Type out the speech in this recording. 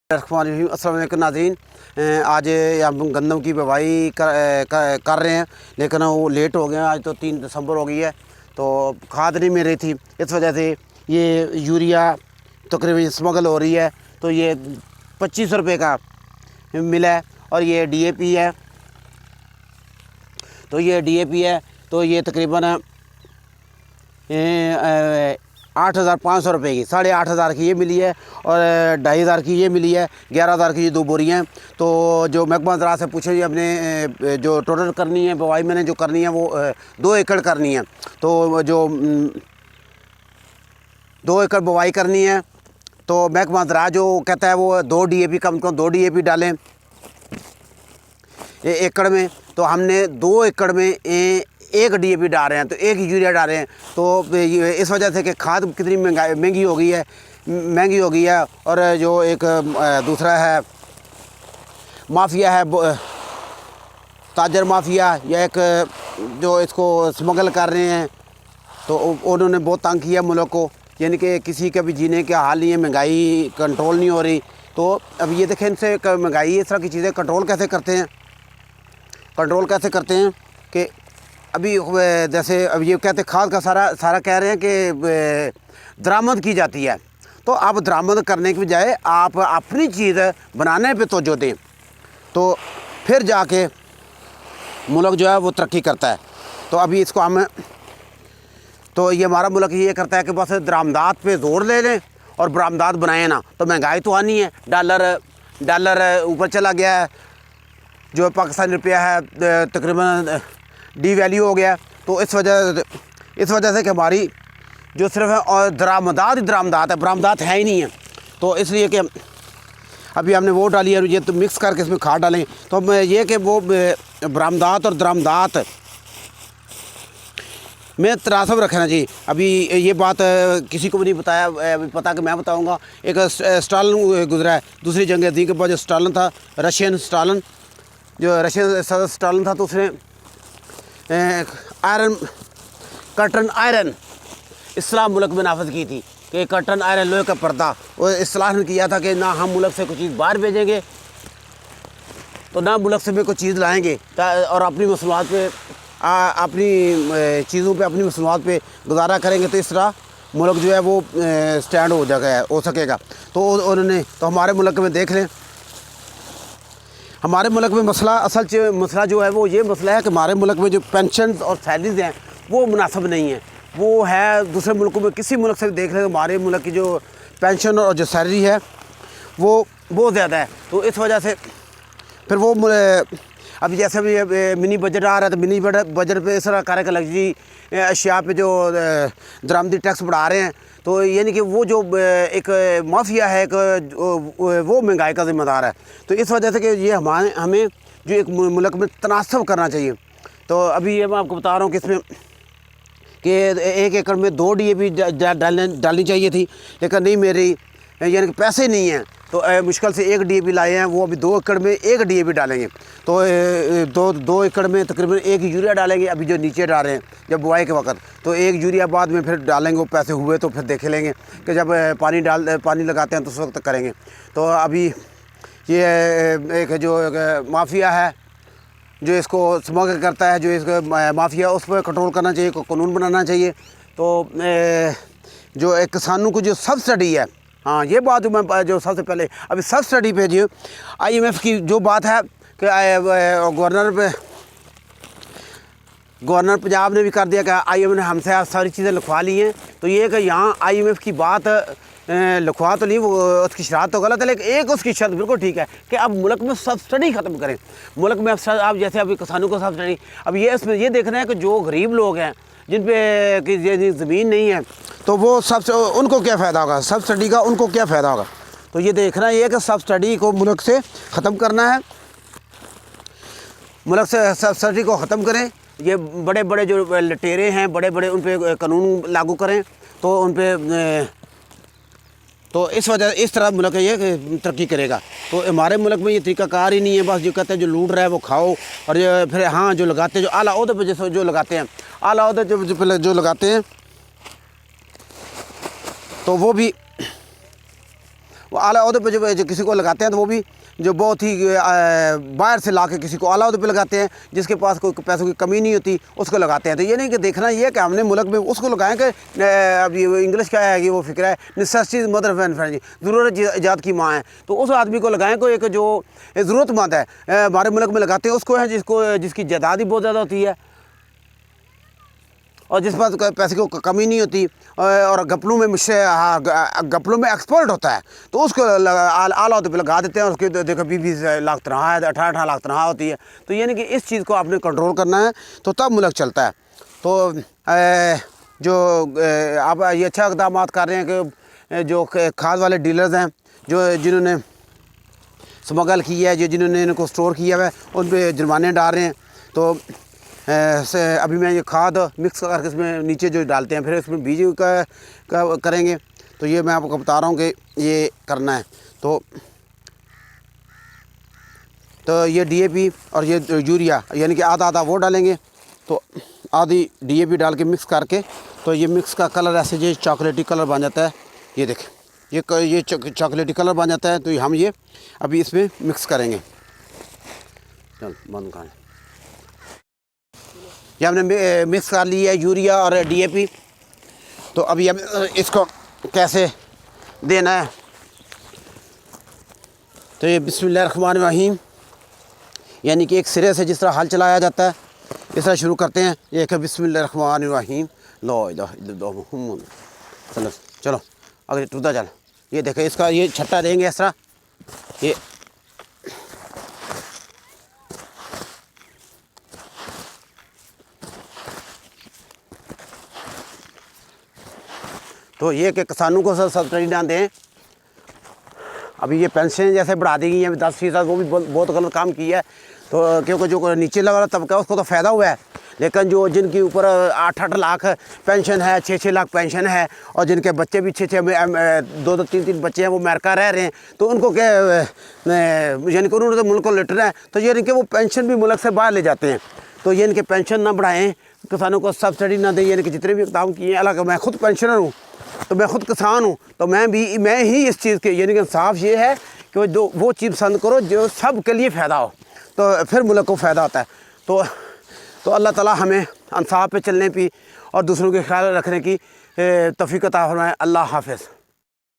अस्सलाम वालेकुम नाज़रीन, आज हम गंदम की बुवाई कर रहे हैं, लेकिन वो लेट हो गया। आज तो 3 दिसंबर हो गई है, तो खाद नहीं मिल रही थी। इस वजह से ये यूरिया तकरीबन स्मगल हो रही है। तो ये 25 रुपये का मिला है, और ये DAP है। तो ये DAP है, तो ये तकरीबन 8,500 रुपये की, 8,500 की ये मिली है, और 2,500 की ये मिली है। 11,000 की ये 2 बोरियाँ हैं। तो जो महकमा ज़राअत से पूछे जी, अपने जो टोटल करनी है बुवाई मैंने जो करनी है वो 2 एकड़ करनी है। तो जो 2 एकड़ बुवाई करनी है, तो महकमा ज़राअत जो कहता है वो 2 DAP कम से कम 2 DAP डालें एकड़ में। तो हमने 2 एकड़ में 1 DAP डाल रहे हैं, तो 1 यूरिया डाल रहे हैं। तो इस वजह से कि खाद कितनी महंगी हो गई है। और जो एक दूसरा है माफिया है, ताजर माफिया, या एक जो इसको स्मगल कर रहे हैं, तो उन्होंने बहुत तंग किया मुल्क को। यानी कि किसी का भी जीने का हाल नहीं है, महंगाई कंट्रोल नहीं हो रही। तो अब ये देखें, इनसे महंगाई इस तरह की चीज़ें कंट्रोल कैसे करते हैं कि अभी जैसे अब ये कहते खाद का सारा कह रहे हैं कि दरामद की जाती है। तो आप दरामद करने के बजाय आप अपनी चीज़ बनाने पे तवज्जो दें, तो फिर जाके मुल्क जो है वो तरक्की करता है। तो अभी इसको हम, तो ये हमारा मुल्क ये करता है कि बस दरामदात पे ज़ोर ले लें और बरामदात बनाए ना, तो महंगाई तो आनी है। डॉलर ऊपर चला गया है, जो पाकिस्तानी रुपया है तकरीबन डीवैल्यू हो गया। तो इस वजह से कि हमारी जो सिर्फ है और दरामदात है, बरामदात है ही नहीं है। तो इसलिए कि अभी हमने वो डाली है, ये तो मिक्स करके इसमें खाद डालेंगे। तो हम ये कि वो बरामदात और दरामदात में तनासब रखना जी। अभी ये बात किसी को भी नहीं बताया, अभी पता कि मैं बताऊंगा। एक स्टालिन गुजरा है दूसरी जंग अज़ीम के बाद, जो स्टालिन था, रशियन सदर स्टालिन था, तो उसने कर्टन आयरन इस्लाम मुल्क में नाफज की थी कि कर्टन आयरन लोहे का पर्दा, वो इस्लाम किया था कि ना हम मुल्क से कोई चीज़ बाहर भेजेंगे, तो ना मुल्क से भी कोई चीज़ लाएंगे, और अपनी मसनूआत पे अपनी चीज़ों पे अपनी मसनूआत पे गुजारा करेंगे। तो इस तरह मुल्क जो है वो स्टैंड हो सकेगा। तो उन्होंने, तो हमारे मुल्क में देख लें, हमारे मुल्क में मसला जो है वो ये मसला है कि हमारे मुल्क में जो पेंशन और सैलरीज़ हैं वो मुनासिब नहीं है। वो है दूसरे मुल्कों में, किसी मुल्क से भी देख लें, हमारे मुल्क की जो पेंशन और जो सैलरी है वो बहुत ज़्यादा है। तो इस वजह से फिर वो अभी जैसे भी मिनी बजट आ रहा है, तो मिनी बजट पे इस तरह कार्य का लग्जरी अशिया पे जो दरामदी टैक्स बढ़ा रहे हैं। तो यानी कि वो जो एक माफिया है, एक वो महंगाई का ज़िम्मेदार है। तो इस वजह से कि ये हमें जो एक मुल्क में तनासब करना चाहिए। तो अभी ये मैं आपको बता रहा हूँ कि इसमें कि 1 एकड़ में 2 DAP डालनी चाहिए थी, लेकिन नहीं मेरी यानी कि पैसे नहीं हैं। तो मुश्किल से 1 DAP लाए हैं, वो अभी 2 एकड़ में 1 DAP डालेंगे। तो 2 एकड़ में तकरीबन 1 यूरिया डालेंगे, अभी जो नीचे डाल रहे हैं जब बुआई के वक्त। तो 1 यूरिया बाद में फिर डालेंगे, वो पैसे हुए तो फिर देख लेंगे कि जब पानी लगाते हैं तो उस वक्त करेंगे। तो अभी ये एक जो माफिया है जो इसको स्मगल करता है, जो इसको माफिया, उस पर कंट्रोल करना चाहिए, कानून बनाना चाहिए। तो जो एक किसानों को जो सब्सिडी है, हाँ ये बात जो सबसे पहले अभी सब्सिडी पे जो IMF की जो बात है कि गवर्नर पंजाब ने भी कर दिया कि IMF ने हमसे सारी चीज़ें लिखवा ली हैं। तो ये कि यहाँ IMF की बात लिखवा तो नहीं, वो उसकी शरात तो गलत है, लेकिन एक उसकी शर्त बिल्कुल ठीक है कि अब मुल्क में सब्सिडी ख़त्म करें। मुल्क में अब जैसे अभी किसानों को सब्सिडी, अब ये इसमें ये देखना है कि जो गरीब लोग हैं जिन पे कि ज़मीन नहीं है, तो वो उनको क्या फ़ायदा होगा सब्सिडी का, उनको क्या फ़ायदा होगा। तो ये देखना ये कि सब्सिडी को मुल्क से ख़त्म करना है, मुल्क से सब्सिडी को ख़त्म करें। ये बड़े बड़े जो लटेरे हैं, बड़े बड़े, उन पर कानून लागू करें, तो उन पर तो इस तरह मुल्क ये तरक्की करेगा। तो हमारे मुल्क में ये तरीक़ाकार ही नहीं है। बस जो कहते हैं जो लूट रहा है वो खाओ, और फिर हाँ जो लगाते हैं, जो आला ओहदे पे जो लगाते हैं, आला ओहदे जो लगाते हैं, तो वो भी वो आला ओहदे पे जो किसी को लगाते हैं तो वो भी जो बहुत ही बाहर से ला के किसी को आला ओहदे पे लगाते हैं, जिसके पास कोई पैसों की कमी नहीं होती उसको लगाते हैं। तो ये नहीं कि देखना ये है कि हमने मुल्क में उसको लगाएं कि अब ये इंग्लिश क्या है कि वो फिक्र है नेसेसिटी मदर ऑफ इन्वेंशन, ज़रूरत ईजाद की माँ है। तो उस आदमी को लगाएं कोई एक जो ज़रूरतमंद है, हमारे मुल्क में लगाते हैं उसको है जिसकी जायदाद ही बहुत ज़्यादा होती है और जिस पास पैसे की कमी नहीं होती और गपलों में गपलों में एक्सपर्ट होता है, तो उसको आला होते पे लगा देते हैं। और उसकी देखो 20 लाख तनख्वाह है, 18 लाख तनख्वाह होती है। तो यानी कि इस चीज़ को आपने कंट्रोल करना है तो तब मुल्क चलता है। तो जो आप ये अच्छा इक़दाम कर रहे हैं कि जो खाद वाले डीलर्स हैं जिन्होंने स्मगल किया है, जिन्होंने इनको स्टोर किया हुआ है, उन पर जुर्माने डाल रहे हैं। तो अभी मैं ये खाद मिक्स करके इसमें नीचे जो डालते हैं फिर इसमें बीज का करेंगे। तो ये मैं आपको बता रहा हूँ कि ये करना है। तो ये DAP और ये यूरिया यानी कि आधा वो डालेंगे, तो आधी DAP डाल के मिक्स करके, तो ये मिक्स का कलर ऐसे जो चॉकलेटी कलर बन जाता है। ये देखें ये चॉकलेटी कलर बन जाता है। तो हम ये अभी इसमें मिक्स करेंगे। चल बंद करें। ये हमने मिक्स कर लिया है यूरिया और DAP। तो अभी हम इसको कैसे देना है, तो ये बिस्मिल्लाहिर्रहमानिर्रहीम यानी कि एक सिरे से जिस तरह हल चलाया जाता है इस तरह शुरू करते हैं। ये है बिस्मिल्लाहिर्रहमानिर्रहीम ला इलाहा इल्लल्लाह मुहम्मद चलो चलो अगर टूटा चल। ये देखें इसका ये छट्टा देंगे इस तरह। ये तो ये कि किसानों को सब्सिडी ना दें। अभी ये पेंशन जैसे बढ़ा दी गई है 10%, वो भी बहुत गलत काम किया है। तो क्योंकि जो नीचे लगा तबका उसको तो फ़ायदा हुआ है, लेकिन जो जिनके ऊपर 8-8 लाख पेंशन है, 6-6 लाख पेंशन है और जिनके बच्चे भी 6-6 2-2 3-3 बच्चे हैं वो अमेरिका रह रहे हैं, तो उनको क्या यानी कि उन्होंने तो मुल्क को लुटना है। तो यानी कि वो पेंशन भी मुल्क से बाहर ले जाते हैं। तो ये इनके पेंशन ना बढ़ाएं, किसानों को सब्सिडी ना दें। यानी कि जितने भी काम किए हैं, हालांकि मैं खुद पेंशनर हूँ, तो मैं खुद किसान हूँ, तो मैं ही इस चीज़ के यानी कि इंसाफ ये है कि जो वो चीज़ पसंद करो जो सब के लिए फ़ायदा हो, तो फिर मुल्क को फ़ायदा होता है। तो अल्लाह ताला हमें इंसाफ पे चलने की और दूसरों के ख्याल रखने की तौफीक अता फरमाए। अल्लाह हाफ़िज़।